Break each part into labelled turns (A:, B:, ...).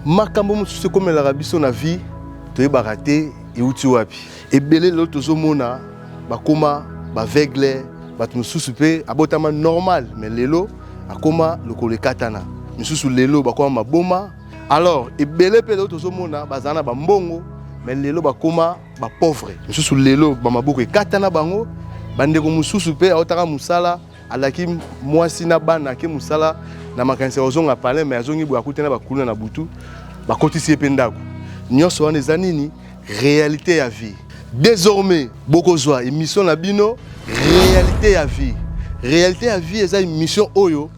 A: makambo mosusu comme la biso na vie toyebaka te euti wapi ebele lelo tozomona bakoma baveugle bato mosusu mpe abotama normal mais lelo akoma lokolo ekatana misusu lelo bakoma maboma alors ebele mpe lelo tozomona bazala na bambongo mais lelo bakoma bapauvre misusu lelo bamaboko ekatana bango bandeko mosusu mpe aotaka mosala alaki mwasi na bana ake mosala na makanisi ozonga palin mais azongi boye akutana bakuluna na butu bakotisi ye mpe ndako nyonso wana eza nini réalité ya vie désormais bokozwa émission na bino réalité ya vie eza émission oyo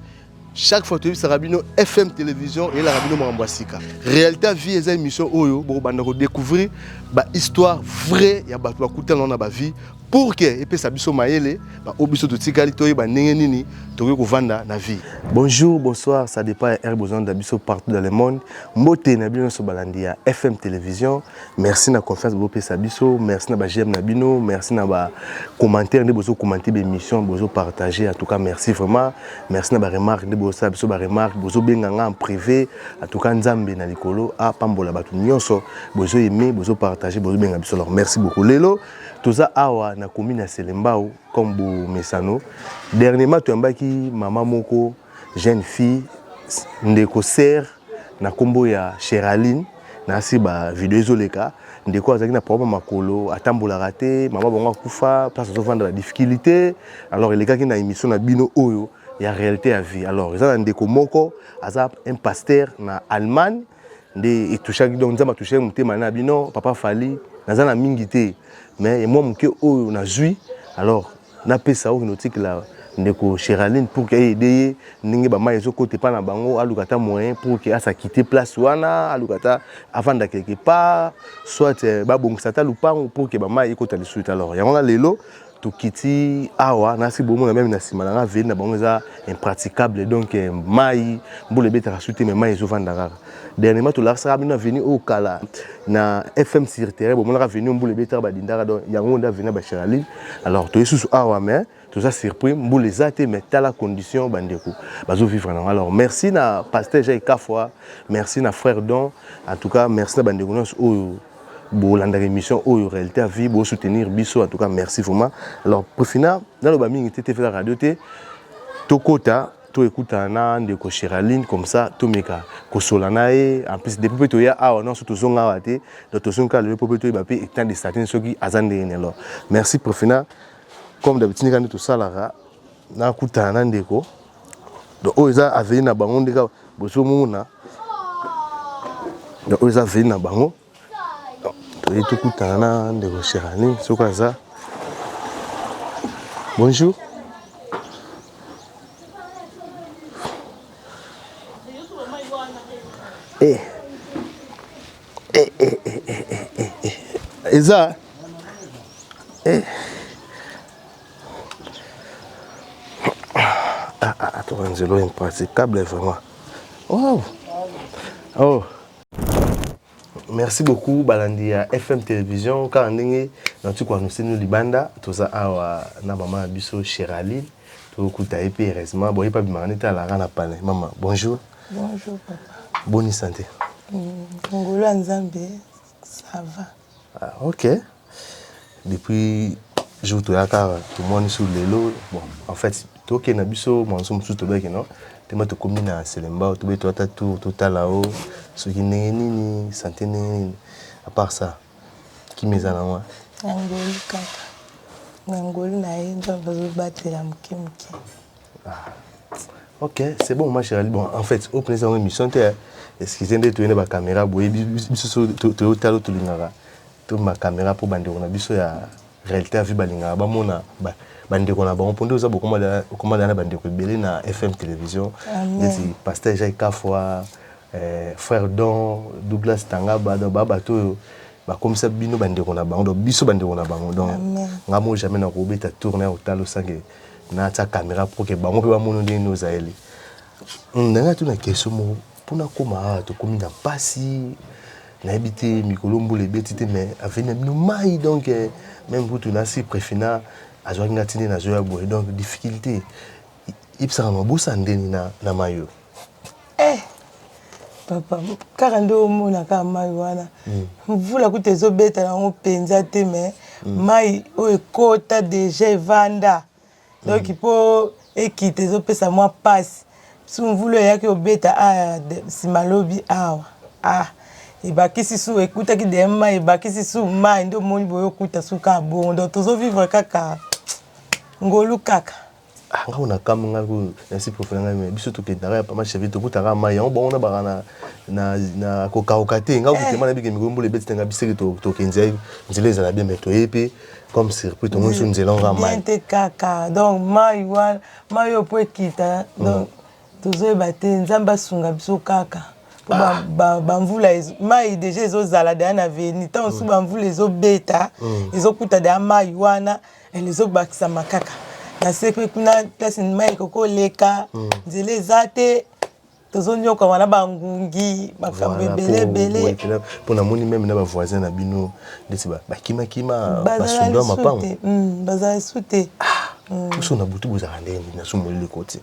A: chaque fois tu Sarabino FM télévision et la Rabino Marambasika. Réalité à vie eza émission oyo bo banda ko découvrir ba histoire vraie ya ba kuta na ba vie pour que et puis ça biso mayele ba obiso to tikali to ba ndenge nini to ko vanda na vie. Bonjour, bonsoir, ça dépend air besoin d'abiso partout dans le monde. Mbote na bino so balandi ya FM télévision. Merci na confiance bo pe sabiso, merci na ba j'aime na bino, merci na ba commentaire de bozo commenter l'émission, bozo partager en tout cas merci vraiment. Merci na ba remarque de bozo sabiso ba remarque, bozo benganga en privé, en tout cas nzambe na likolo a pambola batu nyonso, bozo aimer, bozo partager, bozo benga biso. Alors merci beaucoup lelo. Toza awa na commune ya Selembao comme bo mesano. Dernièrement tu ambaki maman moko jeune fille ndeko sœur na kombo ya Cheraline na si ba vidéo ezoleka ndeko azaki na problème makolo atambola raté maman bonga kufa place zo vendre la difficulté alors il ekaki na émission na bino oyo ya réalité à vie alors ça ndeko moko aza un pasteur na Allemagne nde etouchaki donc nzamba touché mutema na bino papa fali naza na mingi te mais moi muke oyo na zui alors na pesa oyo notique la ndeko Cheraline pour que aider ninge ba mai zo côté pas na bango alukata moyen pour que asa quitter place wana alukata avant de quelque part soit ba bongisa ta lupango pour que ba mai ikota le suite alors yango lelo to kiti awa na si bomo na même na simalanga veni na bango za impraticable donc mai mbule beta suite mais mai zo vandaka dernièrement to la sera bino venu au kala na FM sur terrain bomo na venu mbule beta ba dindaka donc yango nda venu ba Cheraline alors to yesu awa mais tout ça surpris mbule zate mais tala condition bandeko bazo vivre non alors merci na pasteur Jay Kafwa merci na frère Don en tout cas merci na bandeko nos oyo bolanda émission oyo réalité à vie bo soutenir biso en tout cas merci vraiment alors pour finir dans le bamingi tete fait la radio te tokota to écouta na ndeko Cheraline comme ça to meka ko solana e en plus depuis to ya awa non surtout zonga wate donc to zonga le popé to ba pe étant de certains soki azande alors merci pour finir comme d'habitude quand tout ça là na kutana ndeko donc oza aveni na bango ndeka boso mona donc oza aveni na bango to eto kutana ndeko Cheraline soka za bonjour eza Angelo impraticable vraiment. Wow. Oh. Merci beaucoup Balandia FM télévision quand ndenge na tu kwa nous libanda toza awa na maman biso Cheraline to kuta epi heureusement bon pas bimane ta la rana palais maman bonjour.
B: Bonjour papa.
A: Bonne santé.
B: Ngolo nzambe ça va.
A: Ah OK. Depuis jour to yaka tout monde sur lelo bon en fait ok na biso mwanzo musu to beke no tema to commune na Selembao to beto ata tout total là-haut ce qui n'est ni santé ni à part ça qui mezana moi
B: ngoli kaka ngoli na endo bazo batela mkimki
A: ah OK c'est bon ma chérie bon en fait au présent émission te excusez de tourner ba caméra boye biso to talo to lingara to ma caméra pour bande on a biso ya réalité à vie balinga ba mona ba bandeko na bango ponde oza bokomanda na bandeko ebele na FM télévision neti pasteur Jay Kafwa frère Don Douglas Tangaba do babato bakomisa bino bandeko na bango do biso bandeko na bango donc ngamo jamais na robeta tourner au talo sange na ta caméra pour que bango pe ba mono ndeni ozaeli ndanga tuna question mo pona koma to komi na pasi na habité mikolo mbule betite mais avenir no mai donc même pour tout na si préfina azwaki ngatini na zoya boy donc difficulté ipsa mabusa ndeni na mayo
B: Papa, car on doit mona car maïwana. Vous la coûtez zo bête à on penza te mais maï o ekota déjà vanda. Donc il faut quitter zo pesa moi passe. Si on voulait ya que au bête à si malobi ah et bah qui si sous écoute qui des maï bah qui si sous maï ndo moni boyo kuta sous ka bon donc tozo vivre kaka ngolu kaka.
A: Nga on a kam nga ko ainsi professionnel nga mais biso to ke dara pa ma chef to kutaka ma yon bon na ba na ko kaokate nga ko tema na bi ke migombo le beti nga biseke to kenze nzele za na bien mais to epe comme circuit to mon nzele nga ma
B: bien te kaka donc ma yo po kita donc tozo bate nzamba sunga biso kaka ba mvula mai déjà ezozala da na veni tant sous ba mvula ezobeta ezokuta da mai wana elezobakisa makaka na sekwe kuna place mai koko leka nzele zate tozonyoka wana bangungi makambe belebele
A: pona moni même na ba voisin na bino ndeti ba kima basundwa mapango
B: bazala sute
A: biso na butu bozala ndenge na somo le côté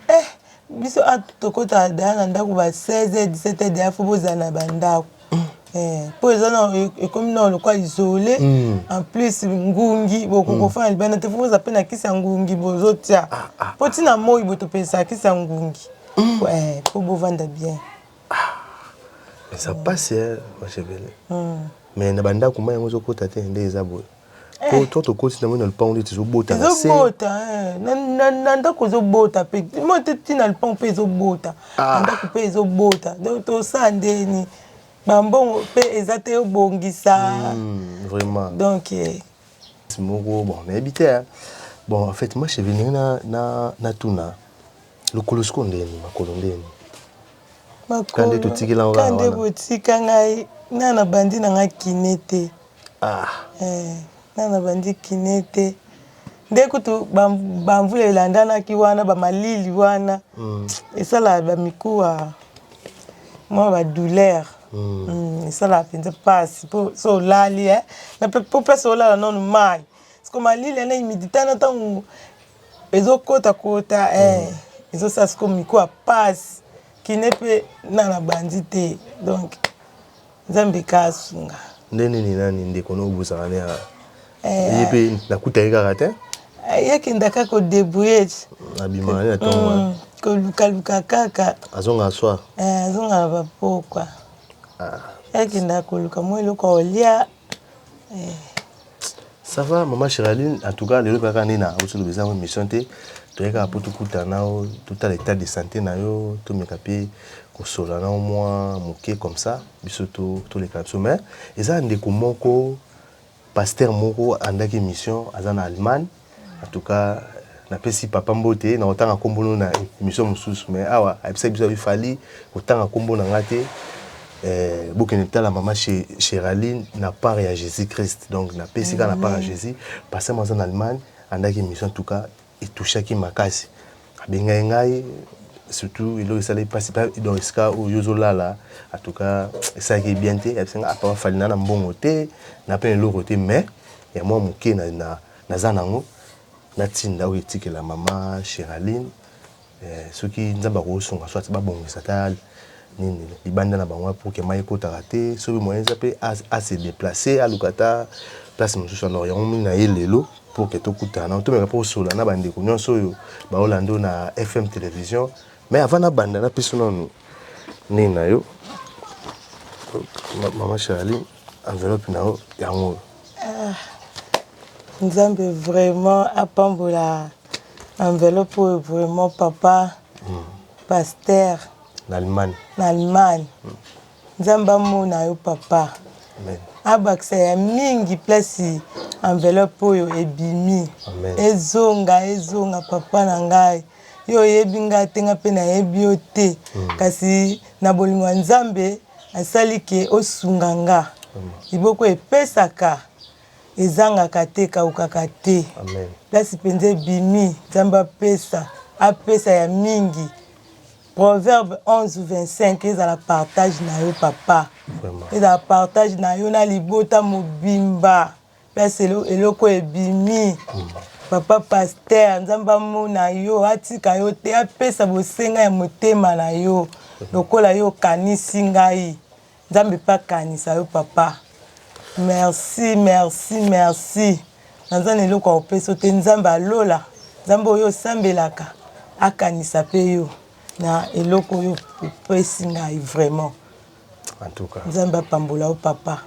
B: biso atokota da na ndako ba 16h 17h de afo bozala na bandako po ezana ekomi na lokwa isolé en plus ngungi bokokofana libana te fo boza pe na kisa ngungi bozotia po tina moi botopesa kisa ngungi po bovanda bien
A: mais ça passe ma chevelle mais na bandako mai ngozo kota te nde eza boye po toto koti na mo na lupang ndi tizobota na se
B: ezobota na ndako ezobota pe mo te tina lupang pe ezobota ndako pe ezobota donc tosala ndeni bambongo pe ezate obongisa
A: vraiment
B: donc
A: moko bon na habité bon en fait moi je venais na tuna le colosco ndeni makolo ndeni kande to tikila wana
B: kande botika ngai na bandi na nga kinete na bandi kinete ndeko to bamvula elandana ki wana ba malili wana esala ba mikuwa moi ba douleur ça la peine passe pour so lali na pour pas so la non mai c'est comme lili na imidita na tangu ezokota kota ezo ça c'est comme quoi passe qui n'est pas na bandité donc nzambe kasunga
A: ndeni ni nani ndeko no buzana ne yepe na kutaika kate
B: yake ndaka ko débrouiller
A: abima na tonga
B: ko luka kaka
A: azonga soir
B: azonga ba pokwa yake ndako luka moi loko olia
A: ça va maman Chiraline en tout cas le kaka nina aussi le besoin de mission te toyeka poto kuta nao tout l'état de santé na yo to mekapi ko sola na au moins moké comme ça biso to les capsule mais eza ndeko moko pasteur moko andaki mission azana Allemagne en tout cas na pesi papa mbote na otanga kombono na mission mususu mais awa abisa biso fali otanga kombono ngate Bokeneta la maman Chiraline n'a pas à Jésus-Christ donc n'a pas n'a pas à Jésus passé en Allemagne andaki mission en tout cas et touché qui makasi benga ngai surtout il est allé passer dans ce cas où yozola là en tout cas ça qui est bien té a pas fallu na mbongo té na pe le côté mais et moi moké na zanango na tinda oetike la maman Chiraline ce qui nzamba ko songa soit ba bongisa ta nini libanda na bango pour que mai kota raté ce moyen zape à se déplacer à Lukata place mususu na Orient na yelelo pour que to kuta na to me pour sola na bande ko nyonso yo ba Orlando na FM télévision mais avant na banda na piso nini na yo maman Chiraline enveloppe na yo yango
B: nzambe vraiment apambola enveloppe vraiment papa pasteur L'Allemagne. Nzamba mona yo papa.
A: Amen.
B: Abaksa ya mingi place enveloppe oyo ebimi.
A: Amen.
B: Ezonga papa na ngai. Yo yebinga tenga pe na yebi yo te. Kasi na bolingo nzambe asali ke osunganga. Iboko epesaka. Ezanga te kaukaka te.
A: Amen.
B: Place penze bimi nzamba pesa. Apesa ya mingi. Proverbe 11:25 ils à la partage na yo papa.
A: Vraiment.
B: Ils à la partage na yo na libota mobimba. Place eloko ebimi. Papa pasteur nzamba mona yo atika yo te apesa bosenga ya motema na yo. lokola yo kanisi ngai nzambe pa kanisa yo papa merci merci merci nanzana eloko opesa te nzambe alola nzambe oyo osambelaka akanisa pe yo na eloko oyo opesi ngai vraiment
A: en tout cas
B: nzambe apambola yo papa.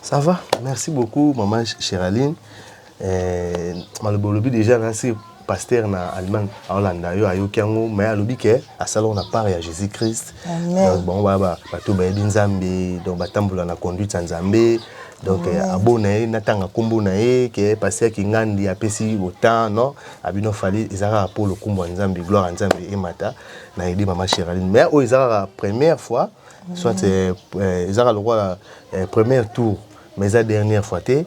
A: Ça va, merci beaucoup maman Cheraline. Malobolobi déjà là c'est pasteur na Allemagne à Hollande yo ayokiango mais alobi ke à salon na part ya Jésus-Christ.
B: Amen.
A: Bon ba to ba Nzambe donc batambola na conduite Nzambe donc abona na tanga kombo na ye ke pasteur ki ngandi apesi autant non abino fali ezara pour le kombo Nzambe gloire à Nzambe et mata na aidé maman Cheraline mais o ezara première fois soit ezara le roi premier tour mais la dernière fois te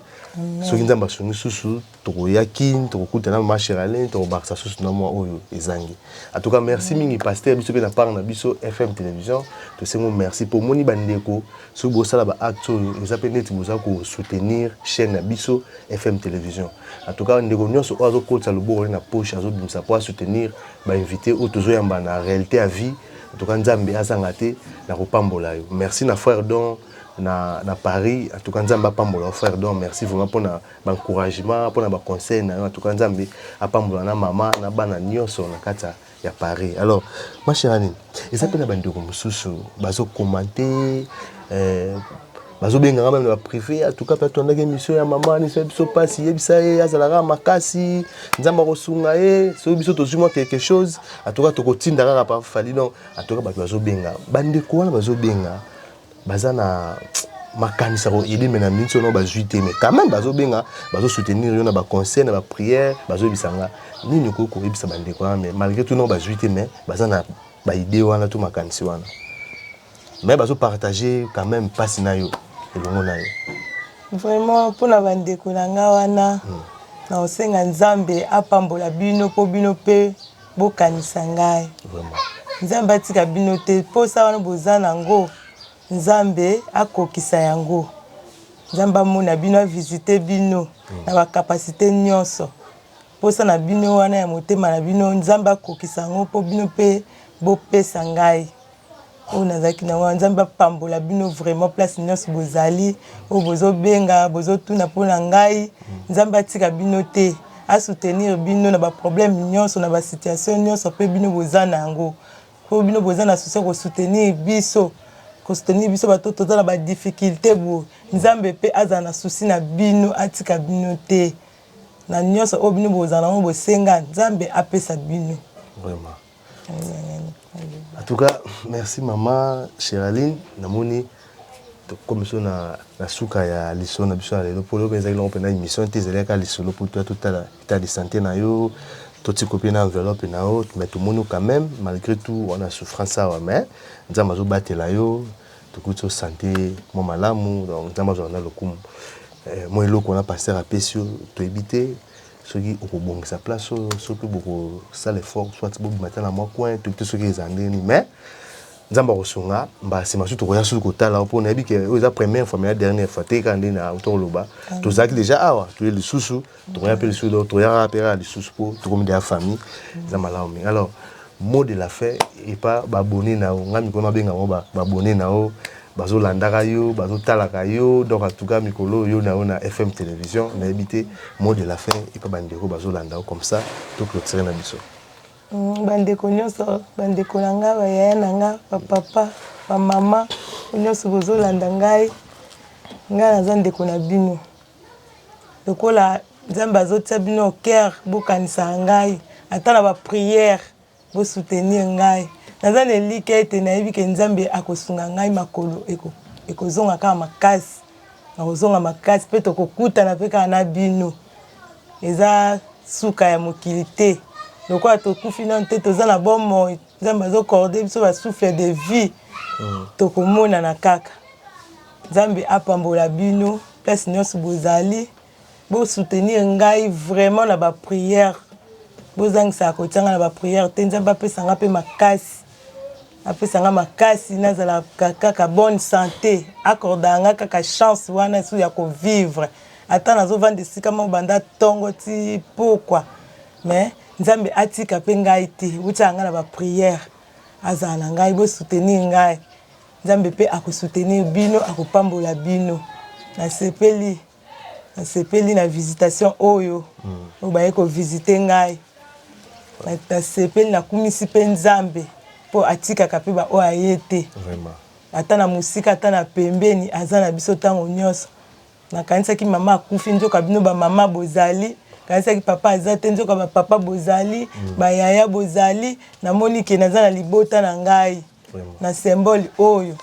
A: so kinza basongi susu to yakin to kutana maman Cheraline to baksa susu na moi oyo ezangi en tout cas merci mingi pasteur biso pe na part na biso FM télévision to sengo merci pour moni bandeko so bo sala ba acte eza pe net boza ko soutenir chaîne na biso FM télévision en tout cas ndeko nyonso ozo kotsa lobo na poche azo bimsa pour soutenir ba invité o tozo yamba na réalité à vie en tout cas nzambe azanga te na kopambola yo merci na frère don na Paris en tout cas nzambe apambola frère don merci vraiment pour na encouragement pour na ba conseil na en tout cas nzambe apambola na mama na bana nyonso na kata ya Paris. Alors ma chère Anine eza pe na bandeko mosusu bazo commenter bazo benga même na privé en tout cas peut-être ndenge émission ya mama ni so pasi yebisa ye azalaka makasi nzamba kosunga ye so biso tozuma quelque chose en tout cas tokotinda kaka pa fali donc en tout cas bazo benga bandeko wana bazo benga bazana makanisa ko yedi mena minso no bazuite mais quand même bazo benga bazo soutenir yo na ba conseil na ba prière bazo bisanga nini ko yebisa bandeko wana mais malgré tout no bazuite mais bazana ba idée wana tout makanisi wana mais bazo partager quand même passe na yo elongo na yo
B: vraiment pour na bandeko na nga wana na osenga nzambe apambola bino po bino pe bokanisa ngai
A: vraiment
B: nzambe atika bino te po sa wana bozana ngo nzambe akokisa yango nzambe amona bino avisite bino na ba capacité nyonso posa na bino wana ya motema na bino nzambe akokisa yango po bino pe bopesa ngai o nazaki na wana nzambe apambola bino vraiment place nyonso bozali o bozobenga bozotuna mpona ngai nzambe atika bino te asoutenir bino na ba problème nyonso na ba situation nyonso pe bino bozana yango po bino bozana souci ko soutenir biso soutenir biso bato tozala ba difficulté bo nzambe pe azana souci na bino atika bino te na nyonso o bino bozana ngo bosenga nzambe apesa bino
A: vraiment. En tout cas merci maman Cheraline namoni comme ça na suka ya liso na biso lelo polo benza ilongo pena émission tezele ka lisolo pour toi tout état de santé na yo tout ti copie na enveloppe na yo mais tout monde quand même malgré tout on a souffrance ça mais nzamba zo batela yo tout santé mon malamu donc nzamba zo na lokumu moi eloko na pasteur a pesio to éviter ceux qui ont bon sa place so pe beaucoup ça l'effort soit bob matin à moi coin tout ceux qui ezandeni mais nzamba kosunga mba sima surtout ko ya sur kotala pour na bi ke la première fois mais la dernière fois te quand na autoloba to zaki déjà awa to le susu to ya pe le susu to ya rapera le susu pour to comme de la famille nzamba la mais alors mot de la fin et pas abonné na ngami ko na benga mo ba abonné na o bazo landaka yo bazo talaka yo donc en tout cas mikolo yo na FM télévision na habité mot de la fin et pas bandeko bazo landa comme ça to clôturer na biso
B: bandeko nyonso bandeko na nga bayaya na nga papa mama nyonso bozolanda ngai naza ndeko na bino lokola nzambe azotia bino au cœur bokanisa ngai ata na baprière bosoutenir ngai naza na elika ete nayebi ke nzambe akosunga ngai makolo ekozonga kaka makasi nakozonga makasi mpe tokokutana mpe kaka na bino eza suka ya mokili te lokola tokufi nano te toza na bomoi nzambe azokorde biso basouffle de vie tokomonana kaka nzambe apambola bino place nyonso bozali bosoutenir ngai vraiment na baprière bozangisaka kotianga na baprière te nzambe apesanga mpe makasi apesanga makasi nazala kaka bonne santé accordanga kaka chance wana esu ya kovivre ata nazovanda esika moko banda ntongo ti pokwa mais nzambe atika mpe ngai te utianga na baprière azala na ngai bo soutenir ngai nzambe pe akosoutenir bino akopambola bino nasepeli na visitation oyo obaye ko visiter ngai nasepeli nakumisi pe nzambe po atikaka pe ba oyo ayete
A: Vraiment.
B: ata na musika ata na pembeni aza na biso ntango nyonso nakanisaki mama akufi nzoka bino bamama bozali kanisaki papa aza te nzoka bapapa bozali bayaya bozali namoni ke naza na libota na ngai na symbole oyo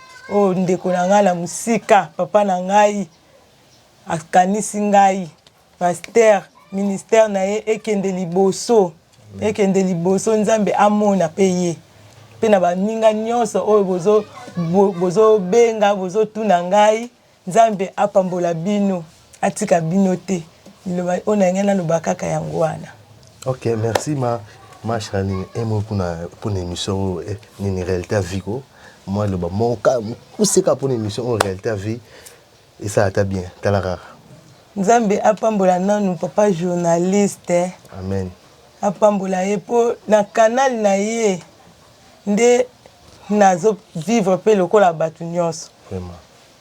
B: ndeko na ngai na musika papa na ngai akanisi ngai paster ministère na ye ekende liboso nzambe amona pe ye pe na baninga nyonso oyo bozobenga bozotuna ngai nzambe apambola bino atika bino te oyo na ngai naloba kaka yango wana.
A: Ok, merci ma Chiraline. Un mot pour l'émission Nini Réalité à vie. Moi, le bas, mon cas, c'est pour l'émission Réalité à vie. Et ça a été bien, t'as la rare.
B: Nzambe apambola nanu papa journaliste.
A: Amen.
B: Apambola ye po na canal na ye nde nazo vivre pe lokola batu nyonso.
A: Vraiment.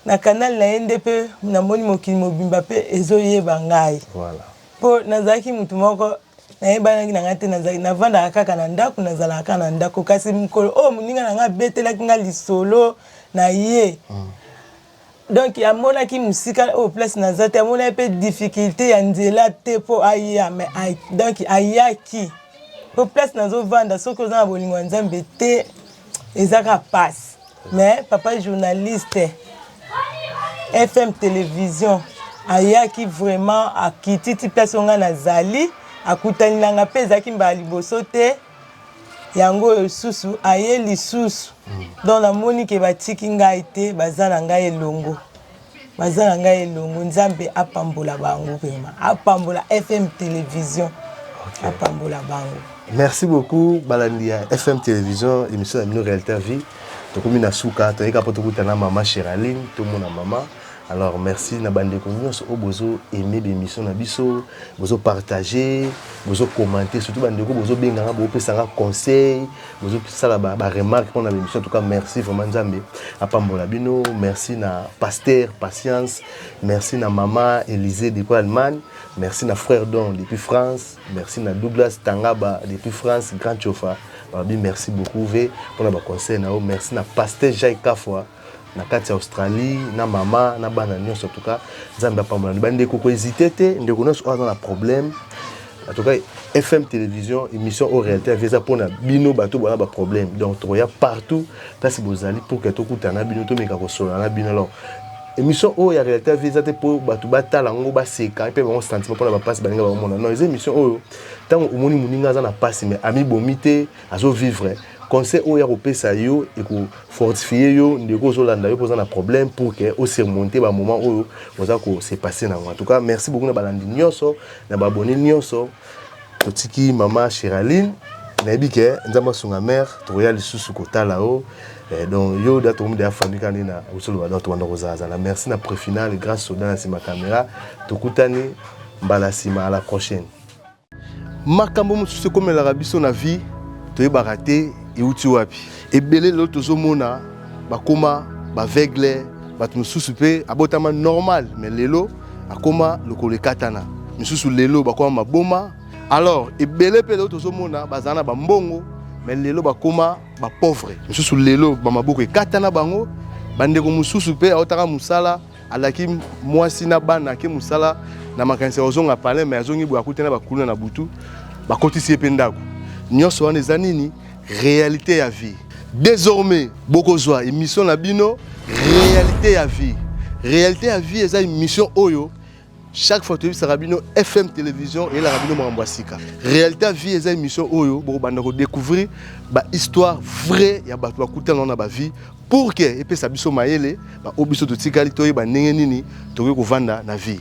B: Na canal na ye nde pe namoni mokili mobimba pe ezoyeba ngai.
A: Voilà.
B: Po nazalaki mutu moko nayebanaki na ngai te nazalaki navandaka kaka na ndako nazalaka kaka na ndako kasi mokolo oyo moninga na ngai abetelaki ngai lisolo na ye. Donc amonaki musika au place naza te amonaki pe difficulté ya nzela te po aya mais donc ayaki po place nazovanda soki oza na bolingo ya nzambe te ezaka passe mais papa journaliste FM télévision ayaki vraiment akititi place onga nazali akutani nanga pe ezalaki mbala liboso te yango oyo susu aye lisusu donc namoni ke batiki ngai te baza na ngai elongo nzambe apambola bango vraiment apambola FM télévision apambola bango.
A: Merci beaucoup Balandia FM télévision émission de Réalité à vie. Tokomi na suka to eka poto kutana mama Chiraline tout mon maman. Alors merci na bande ko nyonso o bozo aimer l'émission na biso, bozo partager, bozo commenter surtout bande ko bozo benganga bo pesanga conseil, bozo sala ba remarque pour na l'émission en tout cas merci vraiment Nzambe apambola bino, merci na pasteur Patience, merci na maman Élisée depuis Allemagne, merci na frère Don depuis France, merci na Douglas Tangaba depuis France, Grand Chofa. Merci beaucoup pour na ba conseil na merci na pasteur Jacques Kafwa na kati Australie na mama na bana nyonso en tout cas nzambe apambola ni bande ko hésiter te ndeko nyonso oza na problème en tout cas FM télévision émission au réalité visa pour na bino bato bona ba problème donc to ya partout place bozali pour que to kutana bino to meka ko sola na bino alors émission au ya réalité visa te pour bato batala ngo ba seka pe ba sentiment pour na ba passe baninga ba mona non les émissions oyo tant omoni muninga za na passe mais ami bomité azo vivre conseil oyo ya kopesa yo et ko fortifier yo ndeko zolanda yo poza na problème pour que au surmonter ba moment oyo oza ko se passer na en tout cas merci beaucoup na balandi nyonso na ba abonné nyonso totiki mama Chiraline na ebike nzamba sunga mère to ya lisusu kotala o donc yo da to mu de famille kanina usolo ba to wanda kozaza na merci na pré-finale grâce au dans ma caméra tokutani mbala sima à la prochaine makambo mususu komela biso na vie to yebakate euti wapi ebele lo tozomona bakoma baveugle bato mosusu pe abotama normal mais lelo akoma lokolo ekatana misusu lelo bakoma maboma alors ebele pe lo tozomona bazana bambongo mais lelo bakoma ba pauvre misusu lelo bamaboko ekatana bango bandeko mosusu pe aotaka musala alaki mwasi na bana ke musala na makanisa ozonga pale mais azongi bo akutena bakuna na butu bakotisi pe ndako nyonso wana eza nini réalité à vie. Désormais, Bokozwa, émission Nabino, réalité à vie. Réalité à vie, c'est une mission Oyo. Chaque fois que tu as Rabino FM télévision et la Rabino Mambasika. Réalité à vie, c'est une mission Oyo. Pour découvrir l'histoire vraie, il y a des gens qui ont dans la vie. Pour que, et puis ça biso maele, au biso de Tikalito, il y a des gens qui ont dans la vie.